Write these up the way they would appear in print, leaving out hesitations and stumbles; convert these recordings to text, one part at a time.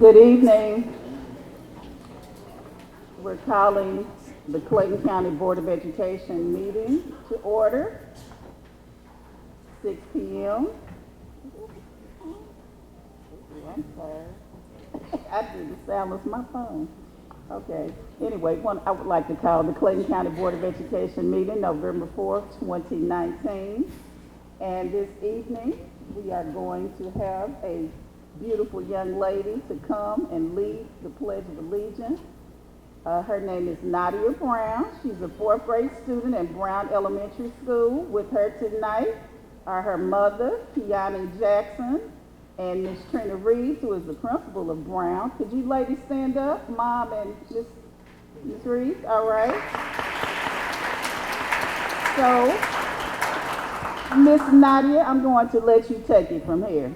Good evening. We're calling the Clayton County Board of Education meeting to order, 6 p.m. I'm sorry. I didn't silence my phone. Okay. Anyway, I would like to call the Clayton County Board of Education meeting November 4th, 2019. And this evening, we are going to have a beautiful young lady to come and lead the Pledge of Allegiance. Her name is Nadia Brown. She's a 4th grade student at Brown Elementary School. With her tonight are her mother, Kiani Jackson, and Miss Trina Reeves, who is the principal of Brown. Could you ladies stand up, Mom and Miss Reeves? All right. So, Miss Nadia, I'm going to let you take it from here.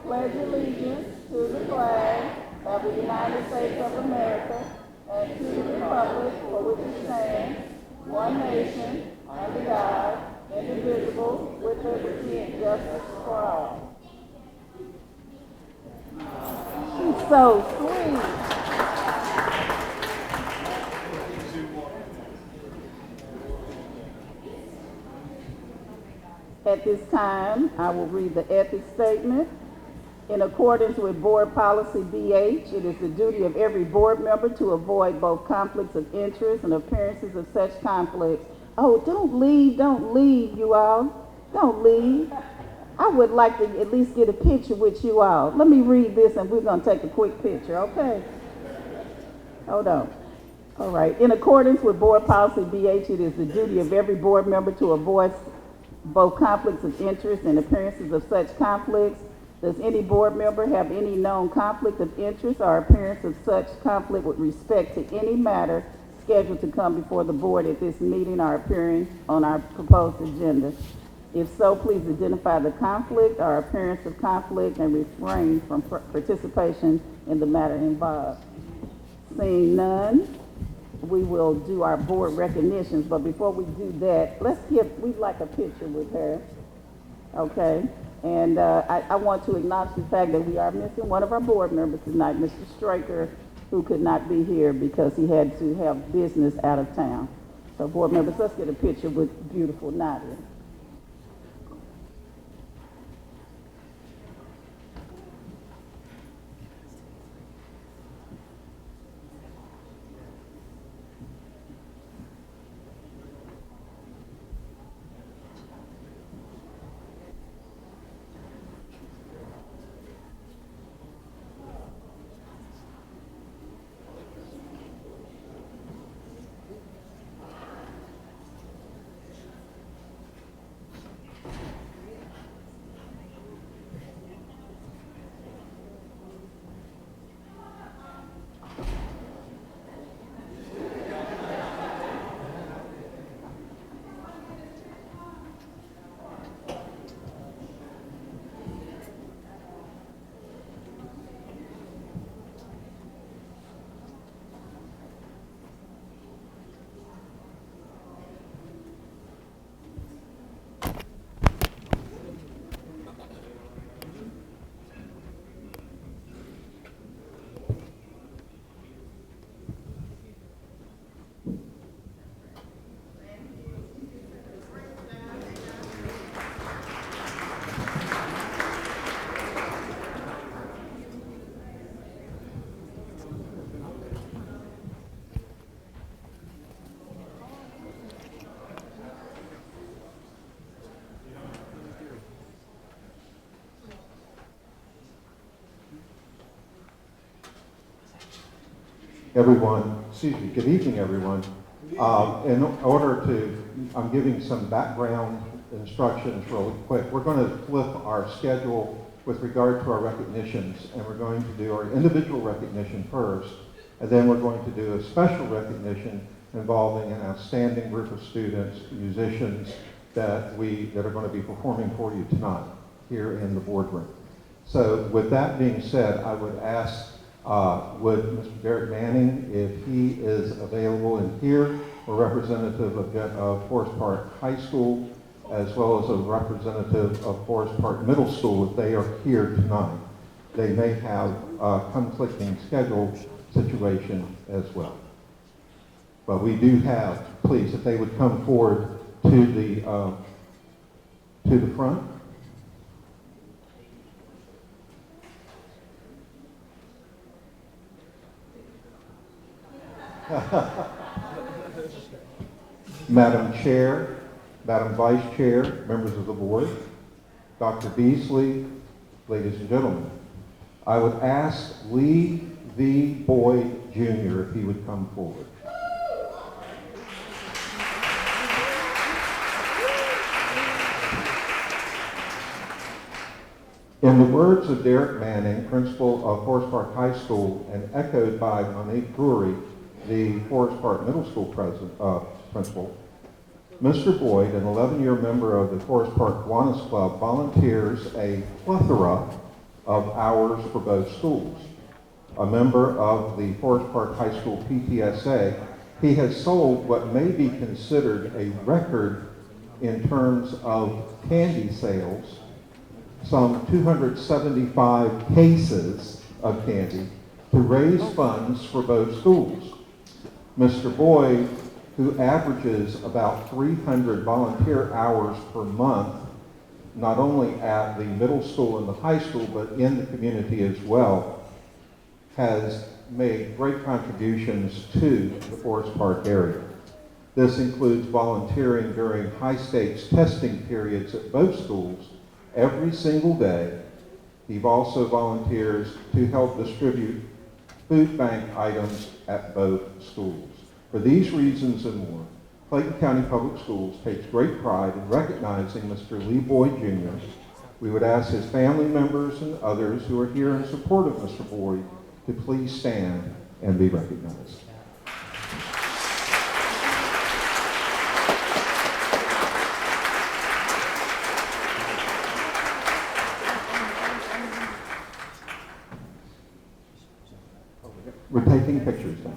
Pledge allegiance to the flag of the United States of America and to the republic for which it stands, one nation, under God, indivisible, with liberty and justice for all. She's so sweet. At this time, I will read the ethics statement. In accordance with Board Policy BH, it is the duty of every board member to avoid both conflicts of interest and appearances of such conflicts. Oh, don't leave, you all. Don't leave. I would like to at least get a picture with you all. Let me read this and we're going to take a quick picture, okay? Hold on. All right. In accordance with Board Policy BH, it is the duty of every board member to avoid both conflicts of interest and appearances of such conflicts. Does any board member have any known conflict of interest or appearance of such conflict with respect to any matter scheduled to come before the board at this meeting or appearing on our proposed agenda? If so, please identify the conflict or appearance of conflict and refrain from participation in the matter involved. Seeing none, we will do our board recognitions, but before we do that, we'd like a picture with her, okay? And I want to acknowledge the fact that we are missing one of our board members tonight, Mr. Straker, who could not be here because he had to have business out of town. So board members, let's get a picture with beautiful Nadia. Good evening, everyone. I'm giving some background instructions really quick. We're going to flip our schedule with regard to our recognitions, and we're going to do our individual recognition first, and then we're going to do a special recognition involving an outstanding group of students, musicians, that are going to be performing for you tonight here in the boardroom. So with that being said, I would ask would Mr. Derek Manning, if he is available in here, a representative of Forest Park High School, as well as a representative of Forest Park Middle School if they are here tonight. They may have a conflicting schedule situation as well. But we do have, please, if they would come forward to the front. Madam Chair, Madam Vice Chair, members of the board, Dr. Beasley, ladies and gentlemen, I would ask Lee V. Boyd Jr. if he would come forward. In the words of Derek Manning, principal of Forest Park High School, and echoed by Monique Brewery, the Forest Park Middle School principal, Mr. Boyd, an 11-year member of the Forest Park Kiwanis Club, volunteers a plethora of hours for both schools. A member of the Forest Park High School PTSA, he has sold what may be considered a record in terms of candy sales, some 275 cases of candy to raise funds for both schools. Mr. Boyd, who averages about 300 volunteer hours per month, not only at the middle school and the high school, but in the community as well, has made great contributions to the Forest Park area. This includes volunteering during high-stakes testing periods at both schools every single day. He also volunteers to help distribute food bank items at both schools. For these reasons and more, Clayton County Public Schools takes great pride in recognizing Mr. Lee Boyd Jr. We would ask his family members and others who are here in support of Mr. Boyd to please stand and be recognized. We're taking pictures now.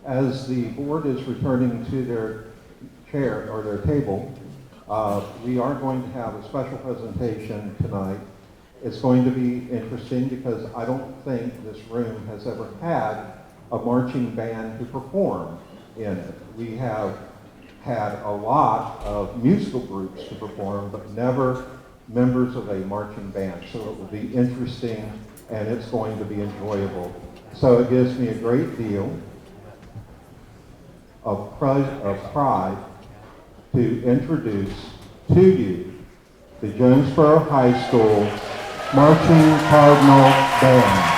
As the board is returning to their chair or their table, we are going to have a special presentation tonight. It's going to be interesting because I don't think this room has ever had a marching band to perform in it. We have had a lot of musical groups to perform, but never members of a marching band. So it will be interesting and it's going to be enjoyable. So it gives me a great deal of pride to introduce to you the Jonesboro High School Marching Cardinal Band.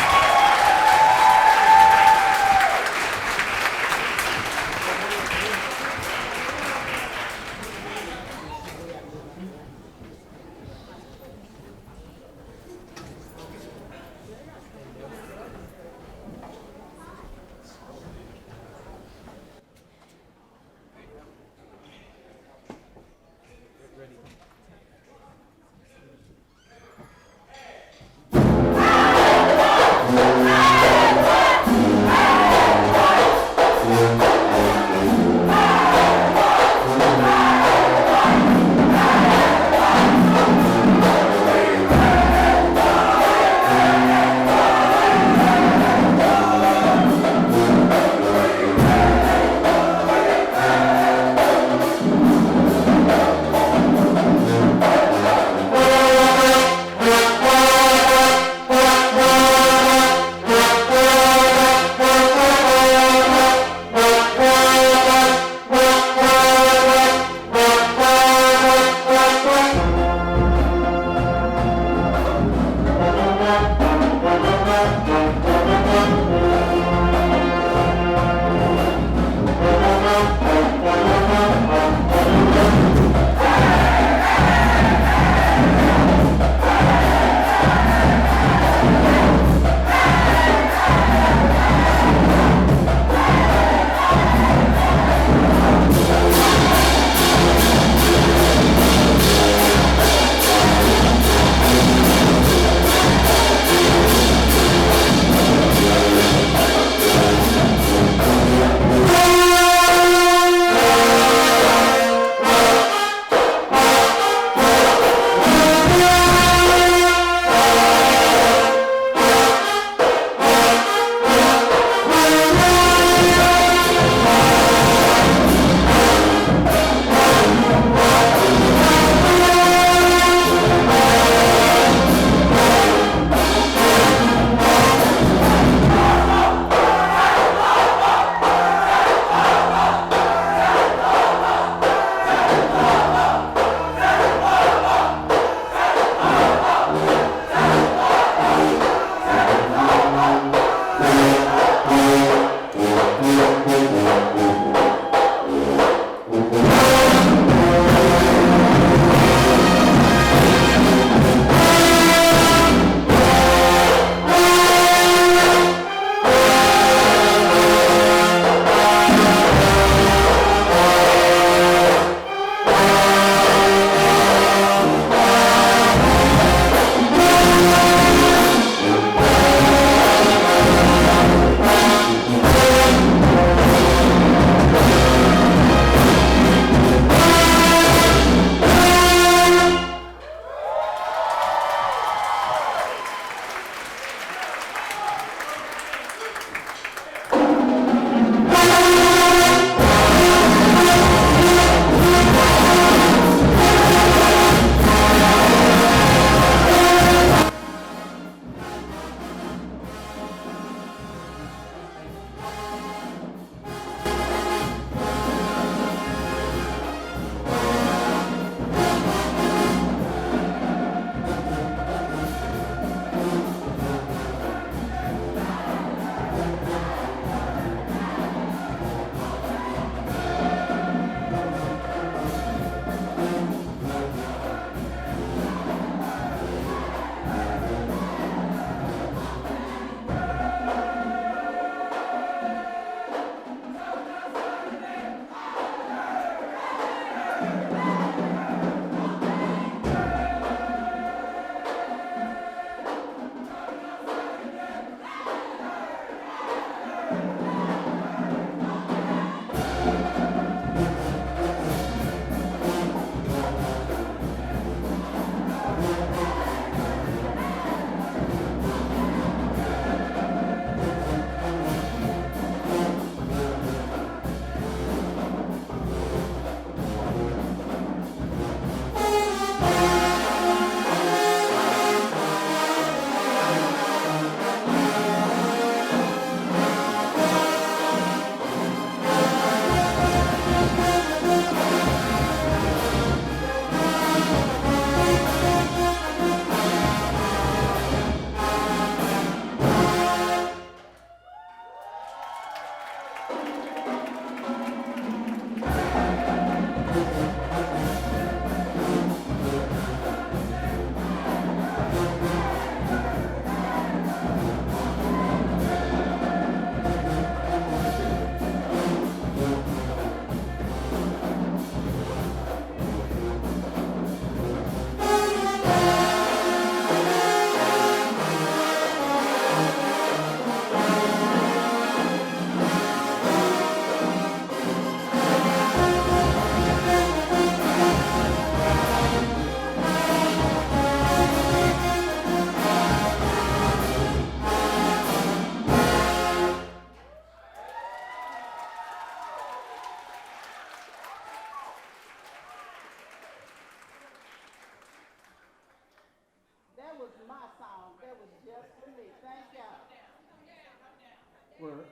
my song. That was just for me. Thank y'all.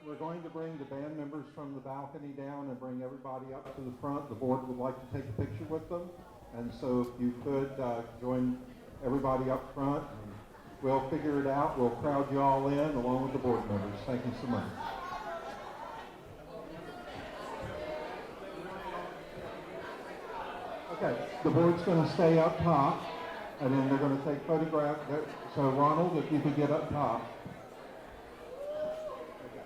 We're going to bring the band members from the balcony down and bring everybody up to the front. The board would like to take a picture with them. And so if you could join everybody up front, and we'll figure it out. We'll crowd you all in along with the board members. Thank you so much. Okay, the board's going to stay up top, and then they're going to take photographs. So Ronald, if you could get up top. Okay.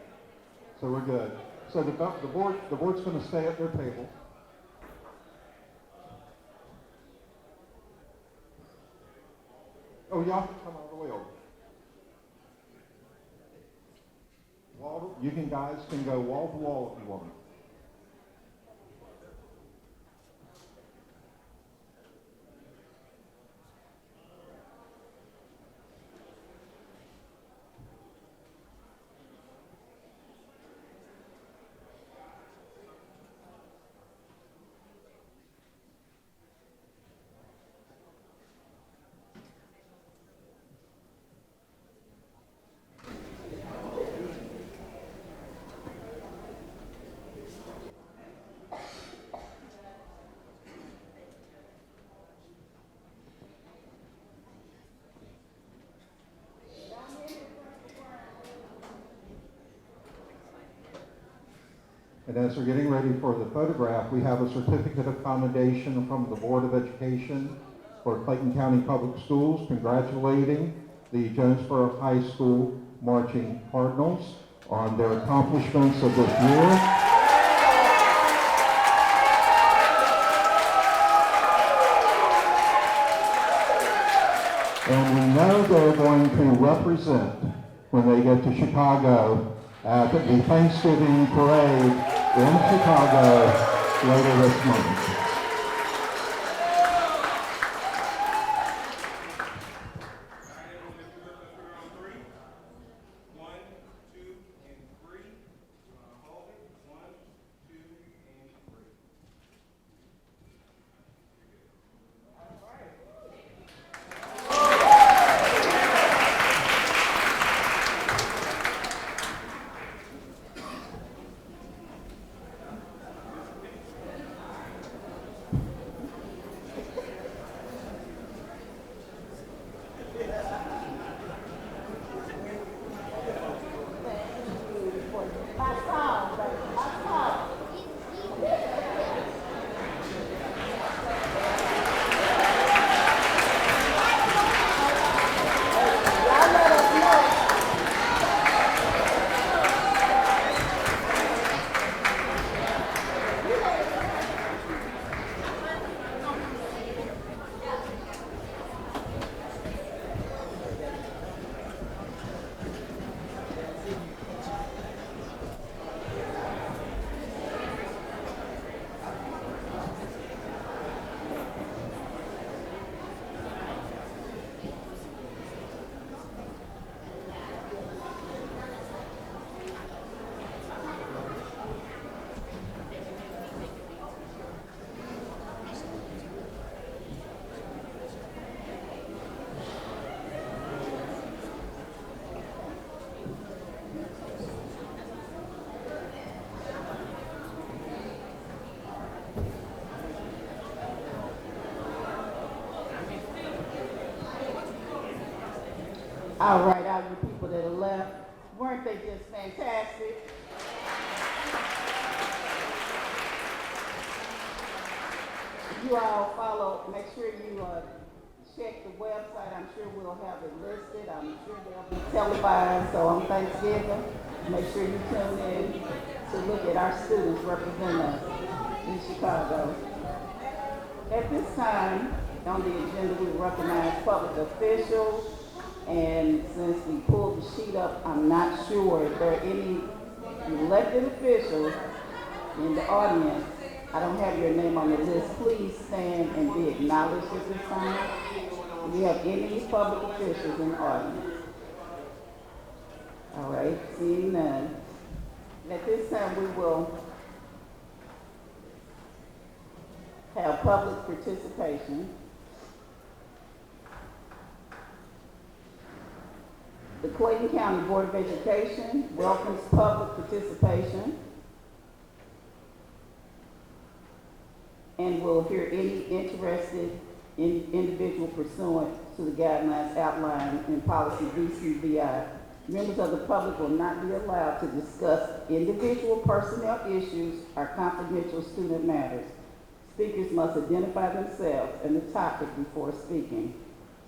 So we're good. So the board's going to stay at their table. Oh, y'all can come all the way over. You guys can go wall to wall if you want. And as we're getting ready for the photograph, we have a certificate of commendation from the Board of Education for Clayton County Public Schools congratulating the Jonesboro High School Marching Cardinals on their accomplishments of this year. And we know they're going to represent when they get to Chicago at the Thanksgiving parade in Chicago later this month. All right, all you people that are left, weren't they just fantastic? You all follow, make sure you check the website. I'm sure we'll have it listed. I'm sure they'll be televised. So on Thanksgiving, make sure you tune in to look at our students representing us in Chicago. At this time, on the agenda, we recognize public officials. And since we pulled the sheet up, I'm not sure if there are any elected officials in the audience. I don't have your name on the list. Please stand and be acknowledged at this time. Do we have any public officials in the audience? All right, seeing none. At this time, we will have public participation. The Clayton County Board of Education welcomes public participation and will hear any interested individual pursuant to the guidelines outlined in policy VCBI. Members of the public will not be allowed to discuss individual personnel issues or confidential student matters. Speakers must identify themselves and the topic before speaking.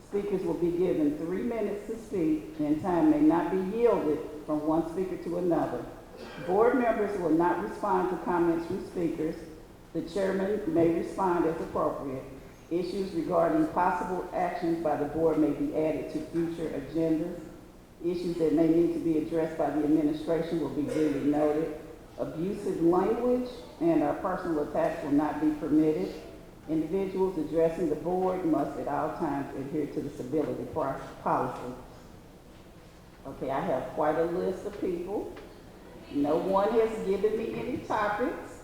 Speakers will be given 3 minutes to speak, and time may not be yielded from one speaker to another. Board members will not respond to comments from speakers. The chairman may respond as appropriate. Issues regarding possible actions by the board may be added to future agendas. Issues that may need to be addressed by the administration will be duly noted. Abusive language and personal attacks will not be permitted. Individuals addressing the board must at all times adhere to the civility policy. Okay, I have quite a list of people. No one has given me any topics,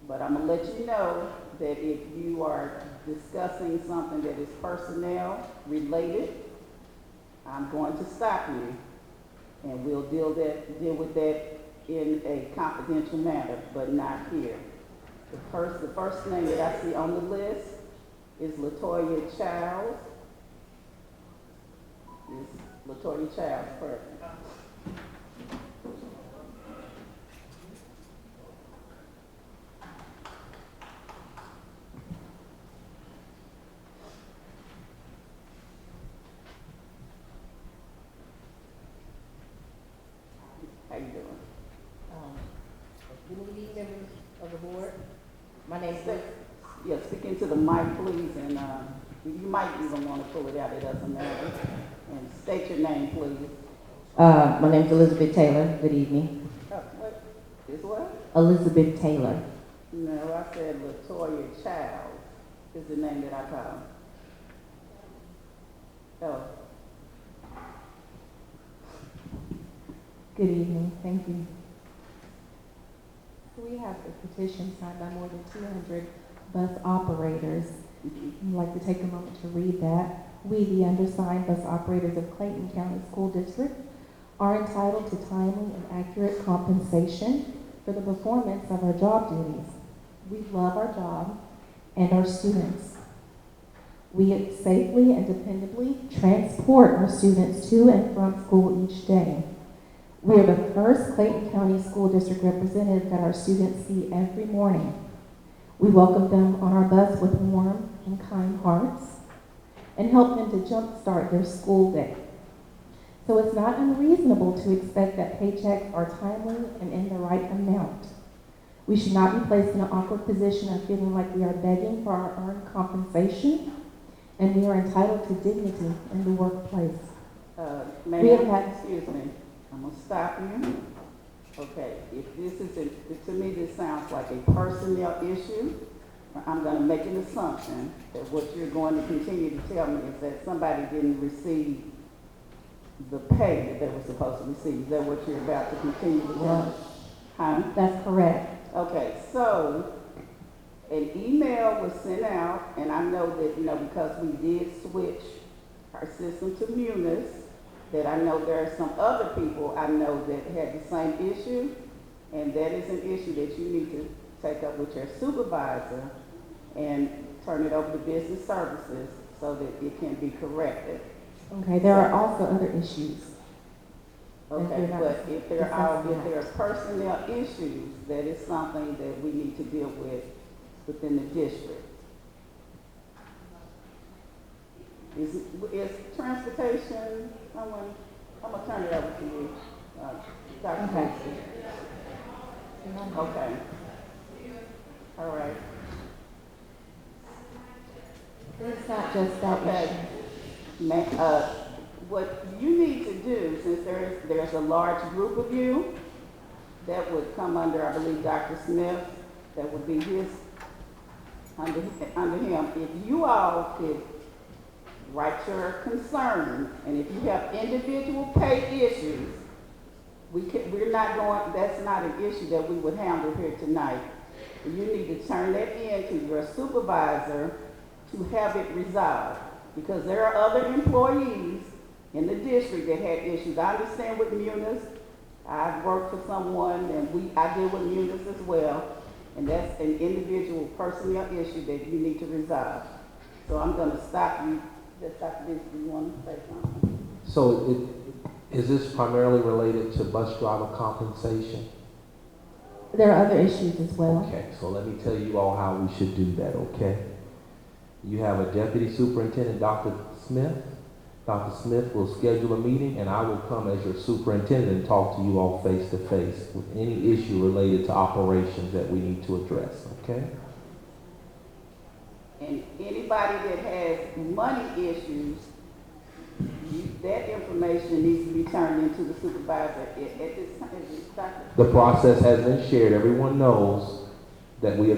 but I'm gonna let you know that if you are discussing something that is personnel related, I'm going to stop you, and we'll deal with that in a confidential manner, but not here. The first name that I see on the list is Latoya Childs. Is Latoya Childs present? How you doing? Good evening, members of the board. My name is Yeah, speak into the mic, please, and you might even want to pull it out. It doesn't matter. And state your name, please. my name is Elizabeth Taylor. Good evening. Oh, what? Is what? Elizabeth Taylor. No, I said Latoya Childs is the name that I called. Oh, Good evening, thank you. We have a petition signed by more than 200 bus operators. I'd like to take a moment to read that. We, the undersigned bus operators of Clayton County School District, are entitled to timely and accurate compensation for the performance of our job duties. We love our job and our students. We safely and dependably transport our students to and from school each day. We are the first Clayton County School District representative that our students see every morning. We welcome them on our bus with warm and kind hearts and help them to jumpstart their school day. So it's not unreasonable to expect that paychecks are timely and in the right amount. We should not be placed in an awkward position of feeling like we are begging for our earned compensation, and we are entitled to dignity in the workplace. excuse me. I'm gonna stop you. Okay, if this is, to me, this sounds like a personnel issue. I'm gonna make an assumption that what you're going to continue to tell me is that somebody didn't receive the pay that they were supposed to receive. Is that what you're about to continue to tell me? Huh? That's correct. Okay, so an email was sent out, and I know that, because we did switch our system to Munis, that I know there are some other people I know that had the same issue, and that is an issue that you need to take up with your supervisor and turn it over to business services so that it can be corrected. Okay, there are also other issues. Okay, but if there are personnel issues, that is something that we need to deal with within the district. Is transportation, I'm gonna turn it over to you, Dr. Casey. Okay. All right. It's not just that Okay. What you need to do, since there's a large group of you, that would come under, I believe, Dr. Smith, that would be under him. If you all could write your concern, and if you have individual pay issues, that's not an issue that we would handle here tonight. You need to turn that in to your supervisor to have it resolved, because there are other employees in the district that had issues. I understand with Munis, I've worked for someone and I deal with Munis as well, and that's an individual personnel issue that you need to resolve. So I'm gonna stop you. Just Dr. Bishop, you want to say something? So is this primarily related to bus driver compensation? There are other issues as well. Okay, so let me tell you all how we should do that, okay? You have a deputy superintendent, Dr. Smith. Dr. Smith will schedule a meeting and I will come as your superintendent and talk to you all face to face with any issue related to operations that we need to address, okay? And anybody that has money issues, that information needs to be turned into the supervisor at this time. The process has been shared. Everyone knows that we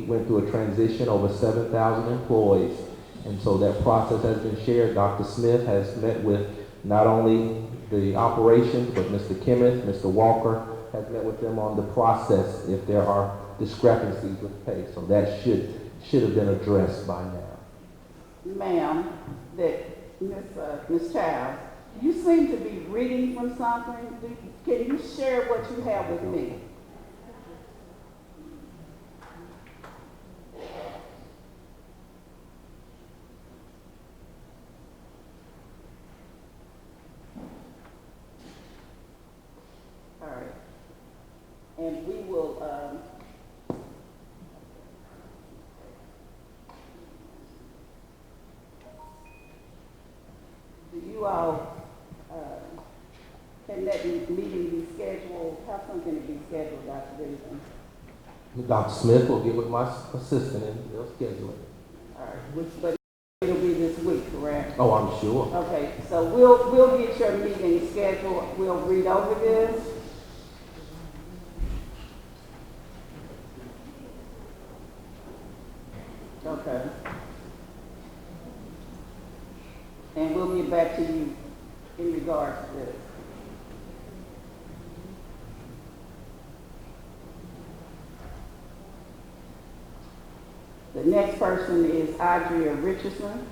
went through a transition over 7,000 employees. And so that process has been shared. Dr. Smith has met with not only the operations, but Mr. Kimmett, Mr. Walker has met with them on the process if there are discrepancies with pay. So that should have been addressed by now. Ma'am, that Ms. Childs, you seem to be reading from something. Can you share what you have with me? All right. And we will, do you all, can that meeting be scheduled? How soon can it be scheduled, Dr. Dixon? Dr. Smith will get with my assistant and they'll schedule it. All right, but it'll be this week, correct? Oh, I'm sure. Okay, so we'll get your meeting scheduled. We'll read over this. Okay. And we'll get back to you in regards to this. The next person is Adria Richardson.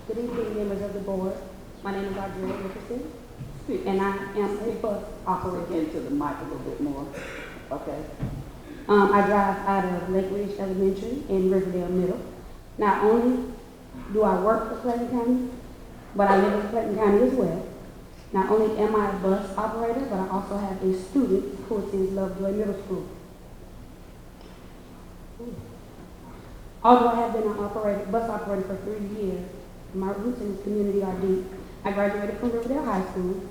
Good evening, members of the board. My name is Audrey Richardson, and I am a bus operator. Get into the mic a little bit more. Okay. I drive out of Lake Ridge Elementary in Riverdale Middle. Not only do I work for Clayton County, but I live in Clayton County as well. Not only am I a bus operator, but I also have a student who attends Lovejoy Middle School. Although I have been an bus operator for 3 years, my roots in this community are deep. I graduated from Riverdale High School.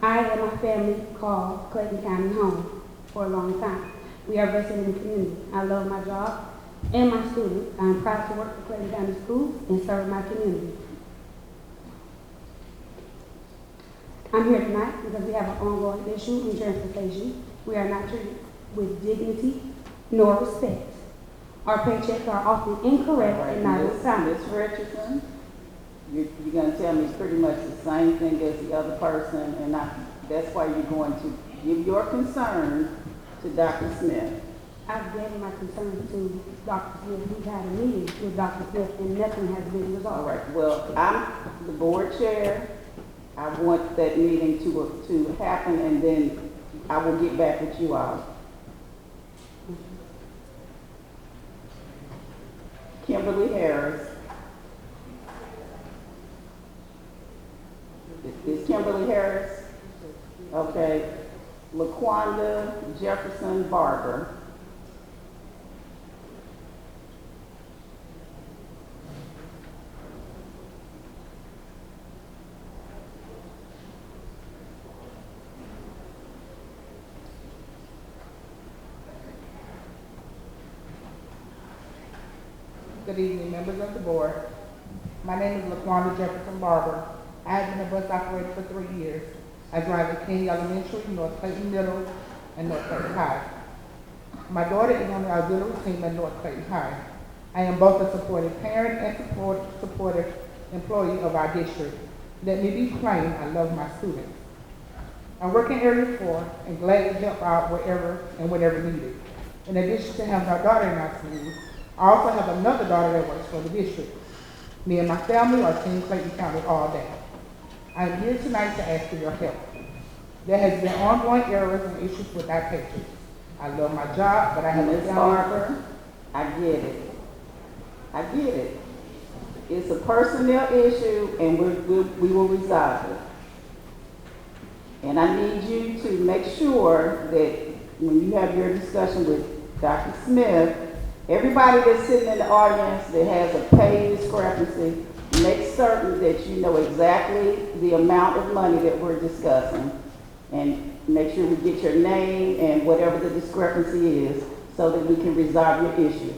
I and my family called Clayton County home for a long time. We are vested in the community. I love my job and my students. I am proud to work for Clayton County Schools and serve my community. I'm here tonight because we have an ongoing issue in transportation. We are not treated with dignity nor respect. Our paychecks are often incorrect and not in time. Ms. Richardson, you're going to tell me pretty much the same thing as the other person, and that's why you're going to give your concern to Dr. Smith. I've given my concern to Dr. Smith. We've had a meeting with Dr. Smith and nothing has been resolved. All right, well, I'm the board chair. I want that meeting to happen, and then I will get back with you all. Kimberly Harris. Is Kimberly Harris? Okay. LaQuanda Jefferson Barber. Good evening, members of the board. My name is LaQuanda Jefferson Barber. I have been a bus operator for 3 years. I drive at King Elementary, North Clayton Middle, and North Clayton High. My daughter is on the auxiliary team at North Clayton High. I am both a supportive parent and supportive employee of our district. Let me be plain, I love my students. I work in Area 4 and gladly help out wherever and whenever needed. In addition to having our daughter in our school, I also have another daughter that works for the district. Me and my family are Team Clayton County all day. I am here tonight to ask for your help. There has been ongoing errors and issues with our patrons. I love my job, but I have a Ms. family. Barber, I get it. I get it. It's a personnel issue, and we will resolve it. And I need you to make sure that when you have your discussion with Dr. Smith, everybody that's sitting in the audience that has a pay discrepancy, make certain that you know exactly the amount of money that we're discussing. And make sure we get your name and whatever the discrepancy is so that we can resolve your issue.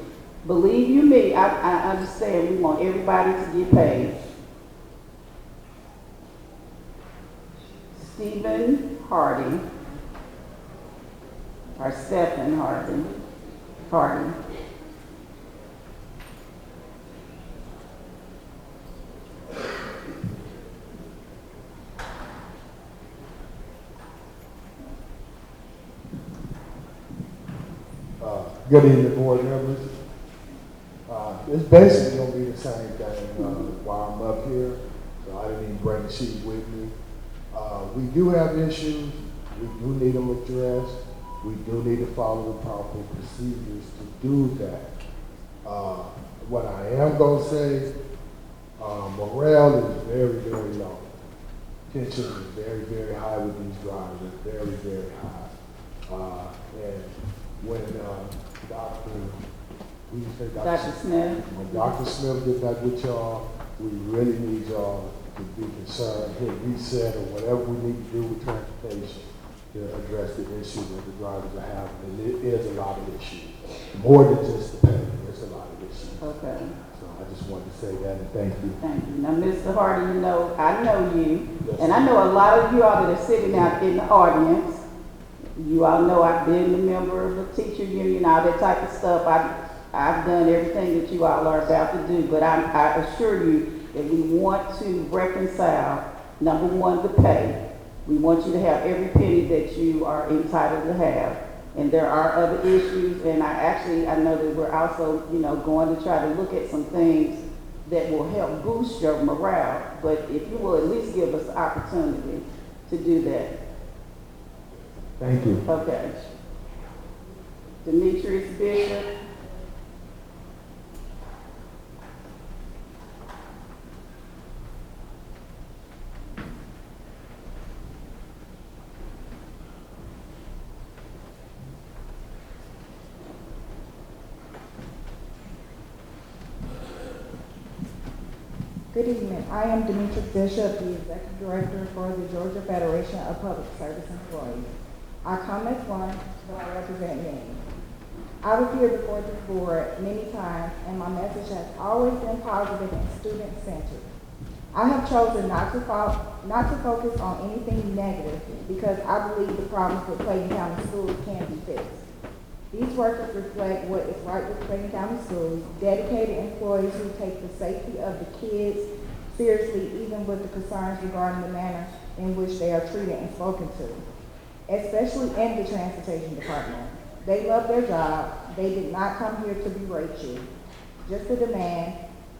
Believe you me, I understand we want everybody to get paid. Stephen Hardy, or Stephen Hardy. Good evening, board members. It's basically going to be the same thing while I'm up here, so I didn't even bring the sheet with me. We do have issues. We do need them addressed. We do need to follow the proper procedures to do that. What I am going to say, morale is very, very low. Tension is very, very high with these drivers, very, very high. And when Dr. Smith. When Dr. Smith gets back with y'all, we really need y'all to be concerned, hit reset or whatever we need to do with transportation to address the issue that the drivers are having. And it is a lot of issues. More than just the pay, there's a lot of issues. Okay. So I just wanted to say that and thank you. Thank you. Now, Mr. Hardy, you know, I know you, Yes. and I know a lot of you all that are sitting out in the audience. You all know I've been a member of the teacher union, all that type of stuff. I've done everything that you all are about to do, but I assure you that we want to reconcile, number one, the pay. We want you to have every penny that you are entitled to have. And there are other issues, and I know that we're also, going to try to look at some things that will help boost your morale. But if you will at least give us the opportunity to do that. Thank you. Okay. Demetrius Bishop. Good evening. I am Demetrius Bishop, the Executive Director for the Georgia Federation of Public Service Employees. I come as one, but I represent many. I was here before this board many times, and my message has always been positive and student-centered. I have chosen not to focus on anything negative because I believe the problems with Clayton County schools can be fixed. These workers reflect what is right with Clayton County schools, dedicated employees who take the safety of the kids seriously, even with the concerns regarding the manner in which they are treated and spoken to, especially in the transportation department. They love their job. They did not come here to berate you, just to demand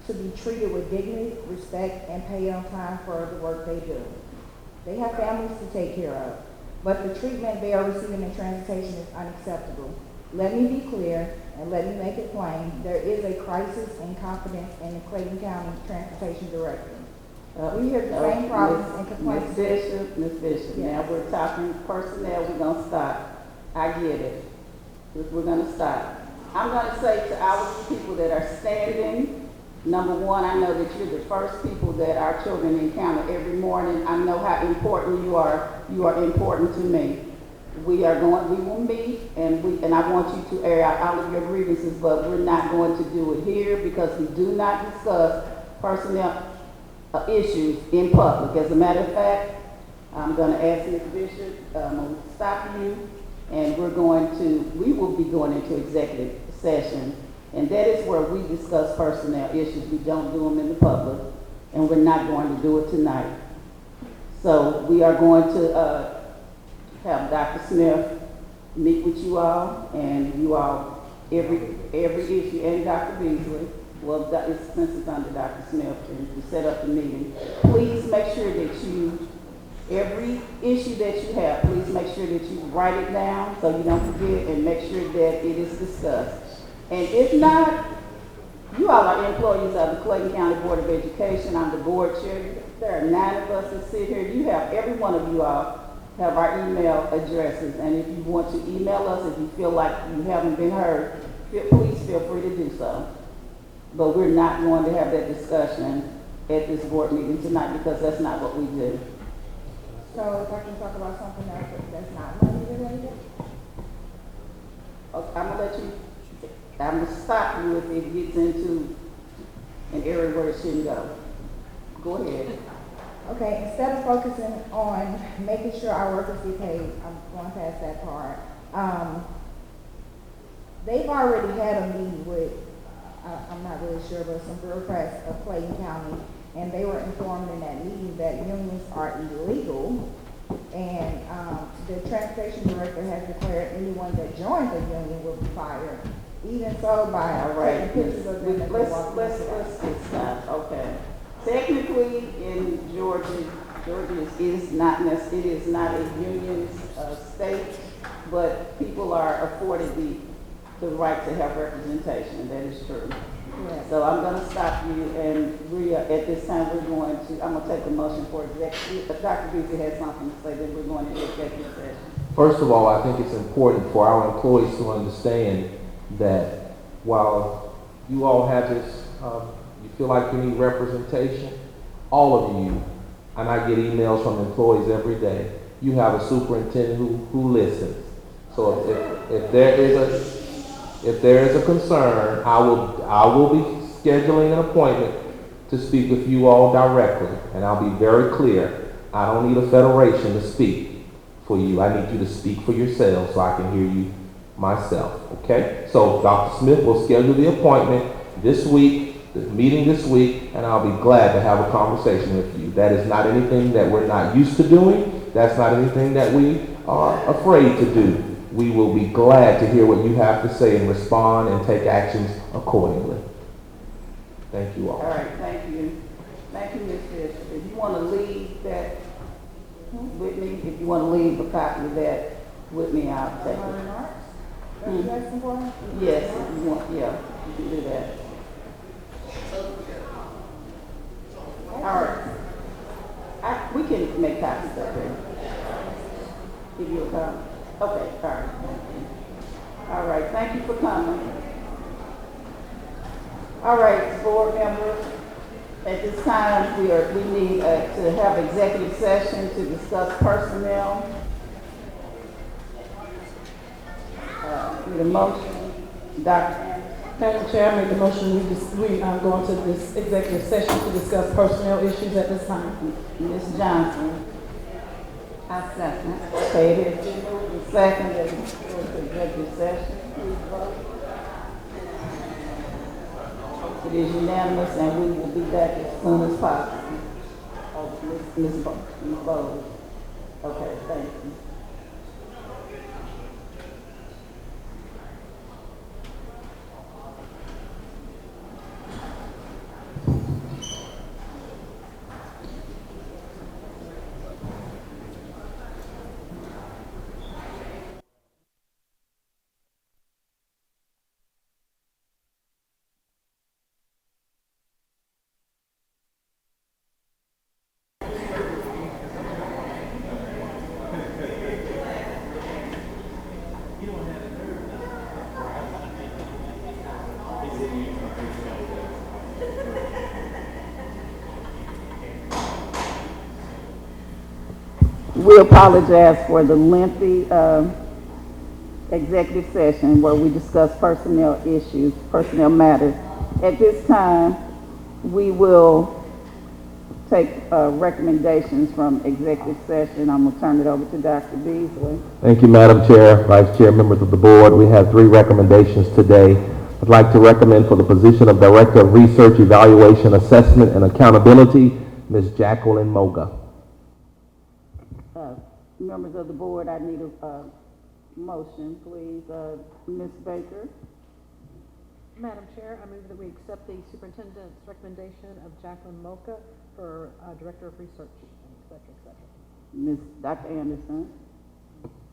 to be treated with dignity, respect, and pay on time for the work they do. They have families to take care of, but the treatment they are receiving in transportation is unacceptable. Let me be clear and let me make it plain. There is a crisis in confidence in the Clayton County Transportation Director. We hear the same problems and complaints. Ms. Bishop, Yes. Now we're talking personnel, we're gonna stop. I get it. We're gonna stop. I'm gonna say to our people that are standing, number one, I know that you're the first people that our children encounter every morning. I know how important you are. You are important to me. We will meet, and I want you to air out all of your grievances, but we're not going to do it here because we do not discuss personnel issues in public. As a matter of fact, I'm going to ask Ms. Bishop, I'm going to stop you And we will be going into executive session. And that is where we discuss personnel issues. We don't do them in the public, and we're not going to do it tonight. So we are going to have Dr. Smith meet with you all, and you all, every issue, and Dr. Beasley, well, since it's under Dr. Smith, and to set up the meeting. Please make sure that every issue that you have, please make sure that you write it down so you don't forget, and make sure that it is discussed. And if not, you all are employees of the Clayton County Board of Education. I'm the board chair. There are 9 of us that sit here. Every one of you all have our email addresses. And if you want to email us, if you feel like you haven't been heard, please feel free to do so. But we're not going to have that discussion at this board meeting tonight because that's not what we do. So if I can talk about something else that's not money related? Okay, I'm going to stop you if it gets into an area where it shouldn't go. Go ahead. Okay, instead of focusing on making sure our workers get paid, I'm going past that part. They've already had a meeting with, I'm not really sure, but some bureaucrats of Clayton County, and they were informed in that meeting that unions are illegal, and the transportation director has declared anyone that joins the union will be fired. Even so, by taking pictures of them as they walk Let's stop. Okay. Technically, in Georgia, it is not a union state, but people are afforded the right to have representation, and that is true. Yes. So I'm going to stop you, and at this time I'm going to take a motion for executive. If Dr. Beasley has something to say, then we're going into executive session. First of all, I think it's important for our employees to understand that while you all have this, you feel like you need representation, all of you, and I get emails from employees every day, you have a superintendent who listens. So if there is a concern, I will be scheduling an appointment to speak with you all directly, and I'll be very clear. I don't need a federation to speak for you. I need you to speak for yourselves so I can hear you myself, okay? So Dr. Smith will schedule the appointment this week, the meeting this week, and I'll be glad to have a conversation with you. That is not anything that we're not used to doing. That's not anything that we are afraid to do. We will be glad to hear what you have to say and respond and take actions accordingly. Thank you all. All right, thank you. Thank you, Ms. Fisher. If you want to leave that with me, if you want to leave a copy of that with me, I'll take My it. remarks? That's what you're asking for? Yes, if you want, yeah, you can do that. All right. We can make copies up there. Give you a copy. Okay, all right. All right, thank you for coming. All right, board members, at this time, we need to have executive session to discuss personnel. Need a motion, Dr. Madam Chair, I make the motion we go into this executive session to discuss personnel issues at this time. Ms. Johnson. I second. Okay, it has been moved and seconded to go into executive session. Please vote. It is unanimous, and we will be back as soon as possible. Ms. Bowles. Okay, thank you. We apologize for the lengthy executive session where we discuss personnel issues, personnel matters. At this time, we will take recommendations from executive session. I'm gonna turn it over to Dr. Beasley. Thank you, Madam Chair, Vice Chair, members of the board. We have 3 recommendations today. I'd like to recommend for the position of Director of Research, Evaluation, Assessment, and Accountability, Ms. Jacqueline Moga. Members of the board, I need a motion, please. Ms. Baker. Madam Chair, I move that we accept the superintendent's recommendation of Jacqueline Mocha for Director of Research, et cetera, et cetera. Dr. Anderson.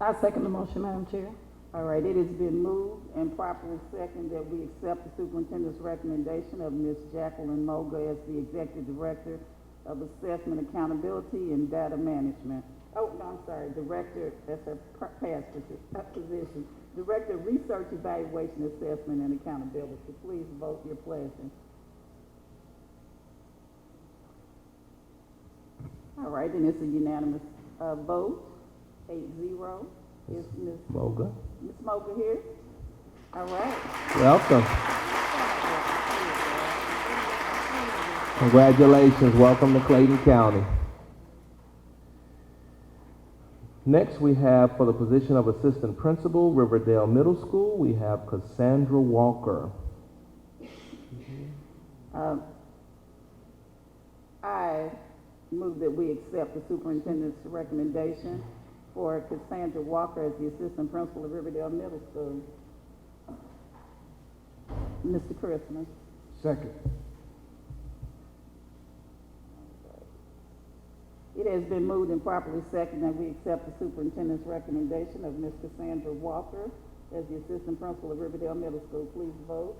I second the motion, Madam Chair. All right, it has been moved and properly seconded that we accept the superintendent's recommendation of Ms. Jacqueline Moga as the Executive Director of Assessment, Accountability, and Data Management. Oh, no, I'm sorry, Director, that's her past position. Director of Research, Evaluation, Assessment, and Accountability. Please vote your pleasure. All right, and it's a unanimous vote, 8-0. Is Ms. Moga. Ms. Moga here? All right. Welcome. Congratulations. Welcome to Clayton County. Next, we have for the position of Assistant Principal, Riverdale Middle School, we have Cassandra Walker. I move that we accept the superintendent's recommendation for Cassandra Walker as the Assistant Principal of Riverdale Middle School. Mr. Christmas. Second. It has been moved and properly seconded that we accept the superintendent's recommendation of Ms. Cassandra Walker as the Assistant Principal of Riverdale Middle School. Please vote.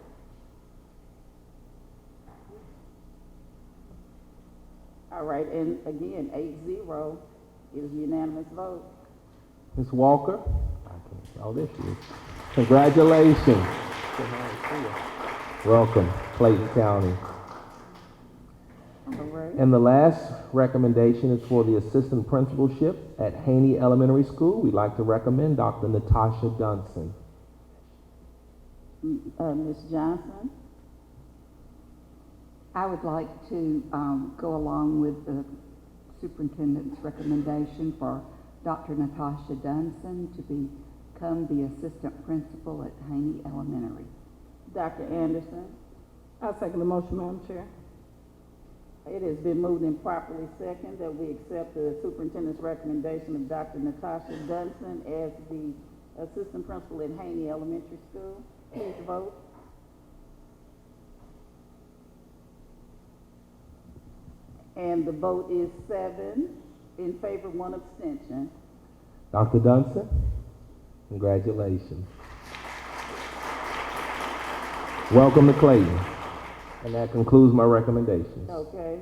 All right, and again, 8-0 is unanimous vote. Ms. Walker. Oh, there she is. Congratulations. Welcome, Clayton County. All right. And the last recommendation is for the assistant principalship at Haney Elementary School. We'd like to recommend Dr. Natasha Dunson. Ms. Johnson. I would like to go along with the superintendent's recommendation for Dr. Natasha Dunson to become the assistant principal at Haney Elementary. Dr. Anderson. I second the motion, Madam Chair. It has been moved and properly seconded that we accept the superintendent's recommendation of Dr. Natasha Dunson as the assistant principal at Haney Elementary School. Please vote. And the vote is 7 in favor, 1 abstention. Dr. Dunson, congratulations. Welcome to Clayton. And that concludes my recommendations. Okay.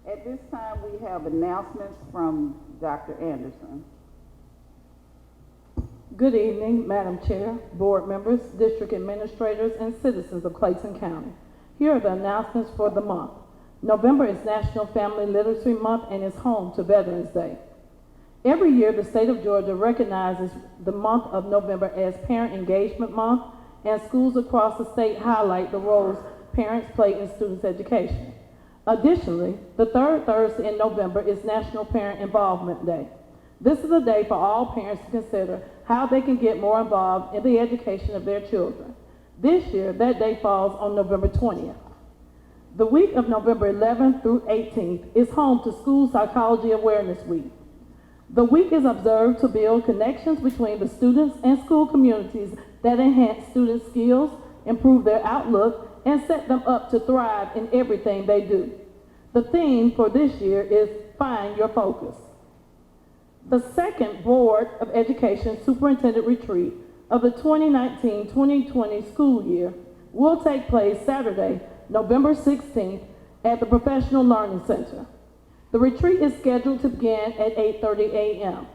At this time, we have announcements from Dr. Anderson. Good evening, Madam Chair, board members, district administrators, and citizens of Clayton County. Here are the announcements for the month. November is National Family Literacy Month and is home to Veterans Day. Every year, the state of Georgia recognizes the month of November as Parent Engagement Month, and schools across the state highlight the roles parents play in students' education. Additionally, the third Thursday in November is National Parent Involvement Day. This is a day for all parents to consider how they can get more involved in the education of their children. This year, that day falls on November 20th. The week of November 11th through 18th is home to School Psychology Awareness Week. The week is observed to build connections between the students and school communities that enhance student skills, improve their outlook, and set them up to thrive in everything they do. The theme for this year is Find Your Focus. The second Board of Education Superintendent Retreat of the 2019-2020 school year will take place Saturday, November 16th at the Professional Learning Center. The retreat is scheduled to begin at 8:30 a.m.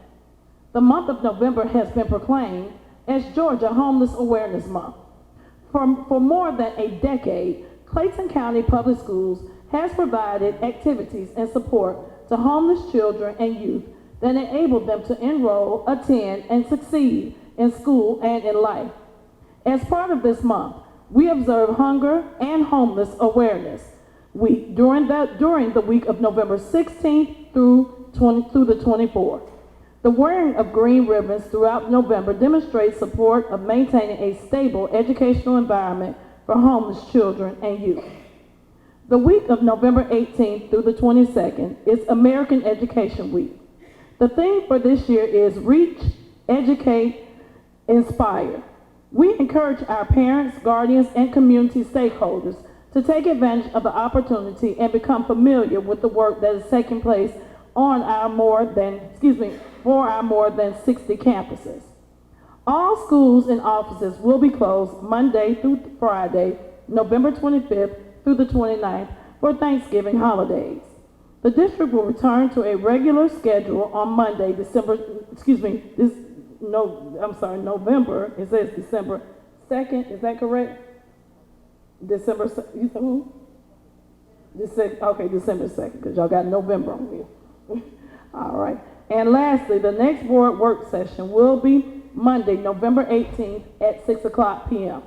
The month of November has been proclaimed as Georgia Homeless Awareness Month. For more than a decade, Clayton County Public Schools has provided activities and support to homeless children and youth that enable them to enroll, attend, and succeed in school and in life. As part of this month, we observe hunger and homeless awareness. week during the week of November 16th through the 24th. The wearing of green ribbons throughout November demonstrates support of maintaining a stable educational environment for homeless children and youth. The week of November 18th through the 22nd is American Education Week. The theme for this year is Reach, Educate, Inspire. We encourage our parents, guardians, and community stakeholders to take advantage of the opportunity and become familiar with the work that is taking place on our for our more than 60 campuses. All schools and offices will be closed Monday through Friday, November 25th through the 29th for Thanksgiving holidays. The district will return to a regular schedule on Monday, November, it says December 2nd, is that correct? December 2nd, December 2nd, because y'all got November on here. All right. And lastly, the next board work session will be Monday, November 18th at 6 o'clock p.m.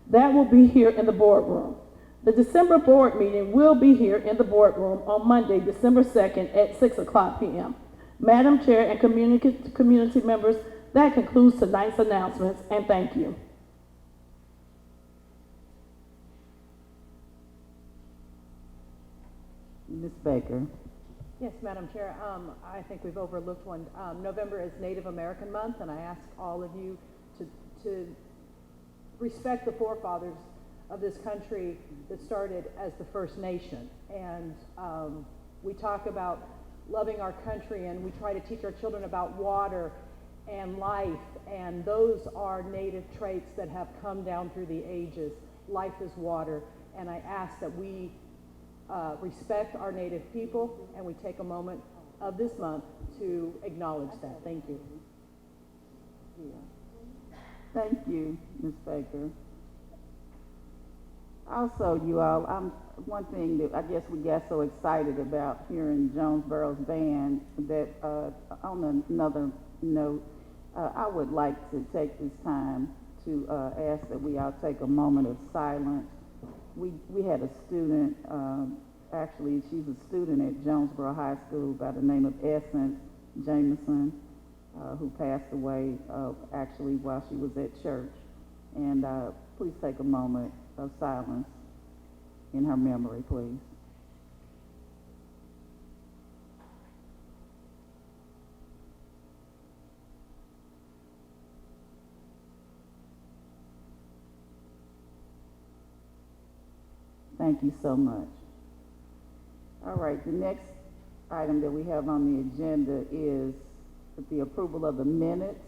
That will be here in the boardroom. The December board meeting will be here in the boardroom on Monday, December 2nd at 6 o'clock p.m. Madam Chair and community members, that concludes tonight's announcements, and thank you. Ms. Baker. Yes, Madam Chair, I think we've overlooked one. November is Native American Month, and I ask all of you to respect the forefathers of this country that started as the First Nation. And we talk about loving our country, and we try to teach our children about water and life, and those are Native traits that have come down through the ages. Life is water, and I ask that we respect our Native people, and we take a moment of this month to acknowledge that. Thank you. Thank you, Ms. Baker. Also, you all, one thing that I guess we got so excited about hearing Jonesboro's band that on another note, I would like to take this time to ask that we all take a moment of silence. We had a student, actually she's a student at Jonesboro High School by the name of Essence Jameson, who passed away actually while she was at church. And please take a moment of silence in her memory, please. Thank you so much. All right, the next item that we have on the agenda is the approval of the minutes.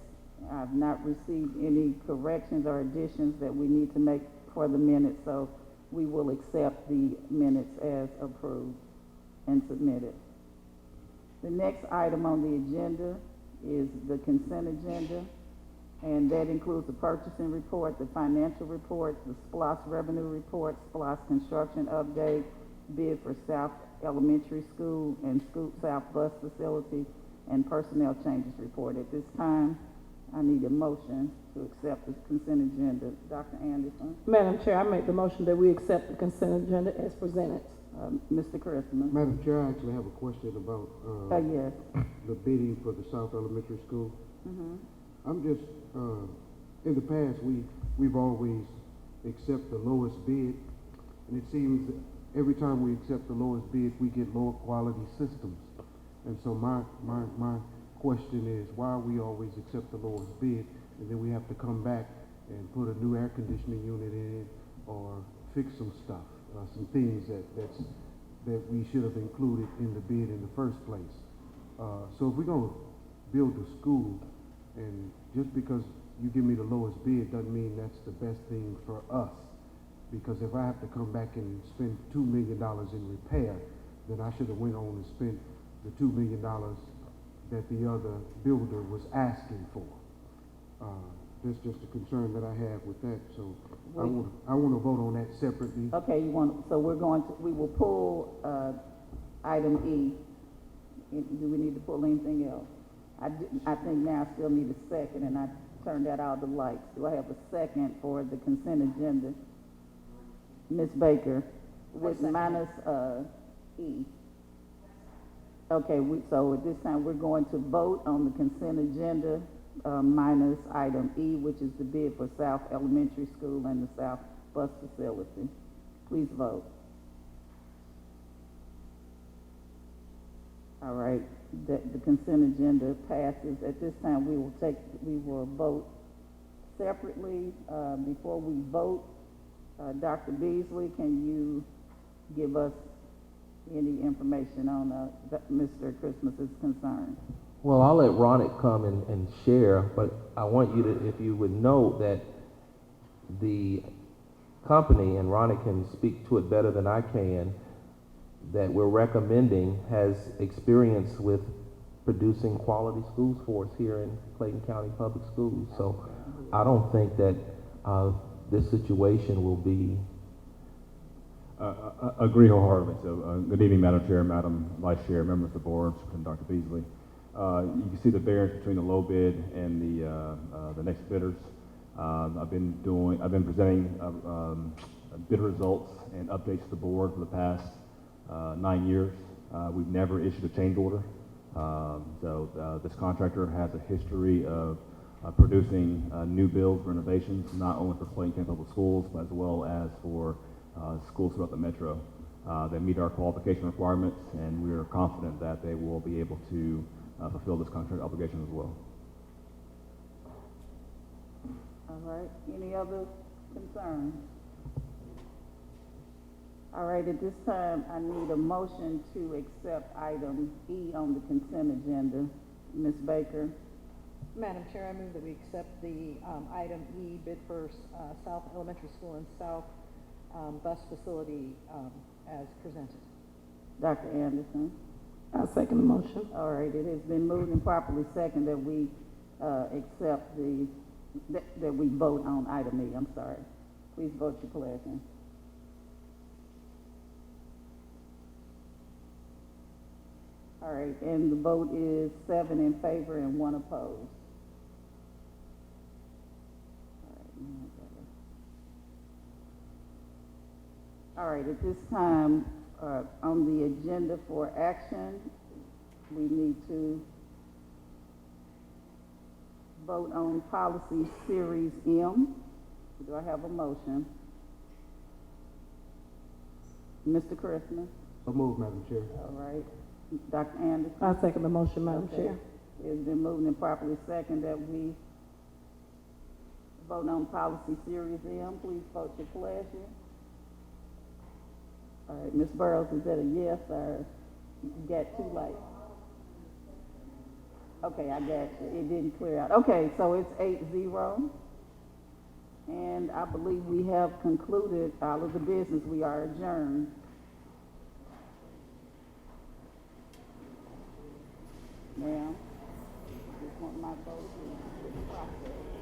I've not received any corrections or additions that we need to make for the minutes, so we will accept the minutes as approved and submitted. The next item on the agenda is the consent agenda, and that includes the purchasing report, the financial report, the SPLOS revenue report, SPLOS construction update, bid for South Elementary School and Scoop South Bus Facility, and personnel changes report. At this time, I need a motion to accept the consent agenda. Dr. Anderson? Madam Chair, I make the motion that we accept the consent agenda as presented. Mr. Christmas? Madam Chair, I actually have a question about Yes. the bidding for the South Elementary School. Mm-hmm. I'm just, in the past, we've always accepted the lowest bid, and it seems that every time we accept the lowest bid, we get lower quality systems. And so my question is, why we always accept the lowest bid, and then we have to come back and put a new air conditioning unit in it, or fix some stuff, some things that we should have included in the bid in the first place. So if we're going to build a school, and just because you give me the lowest bid doesn't mean that's the best thing for us. Because if I have to come back and spend $2 million in repair, then I should have went on and spent the $2 million that the other builder was asking for. That's just a concern that I have with that. So I want to vote on that separately. Okay, so we will pull item E. Do we need to pull anything else? I think now I still need a second, and I turned out all the lights. Do I have a second for the consent agenda? Ms. Baker? with second it. minus, E. Okay, so at this time, we're going to vote on the consent agenda, minus item E, which is the bid for South Elementary School and the South Bus Facility. Please vote. All right, the consent agenda passes. At this time, we will vote separately. Before we vote, Dr. Beasley, can you give us any information on Mr. Christmas's concern? Well, I'll let Ronick come and share, but I want you to, if you would note that the company, and Ronick can speak to it better than I can, that we're recommending has experience with producing quality schools for us here in Clayton County Public Schools. So I don't think that this situation will be. Agree wholeheartedly. So, good evening, Madam Chair, Madam Vice Chair, members of the board, and Dr. Beasley. You can see the variance between the low bid and the next bidders. I've been presenting bid results and updates to the board for the past 9 years. We've never issued a change order. So this contractor has a history of producing new builds, renovations, not only for Clayton County Public Schools, but as well as for schools throughout the metro. They meet our qualification requirements, and we are confident that they will be able to fulfill this contract obligation as well. All right, any other concerns? All right, at this time, I need a motion to accept item E on the consent agenda. Ms. Baker? Madam Chair, I move that we accept the item E, bid for South Elementary School and South Bus Facility as presented. Dr. Anderson? I second the motion. All right, it has been moved and properly second that we accept that we vote on item E. I'm sorry. Please vote your pleasure. All right, and the vote is 7 in favor and 1 opposed. All right, at this time, on the agenda for action, we need to vote on policy series M. Do I have a motion? Mr. Christmas? So move, Madam Chair. All right. Dr. Anderson? I second the motion, Madam Okay. Chair. It's been moved and properly second that we vote on policy series M. Please vote your pleasure. All right, Ms. Burrows, is that a yes or you got too late? Okay, I got you. It didn't clear out. Okay, so it's 8-0. And I believe we have concluded all of the business. We are adjourned. Now, I just want my vote to process.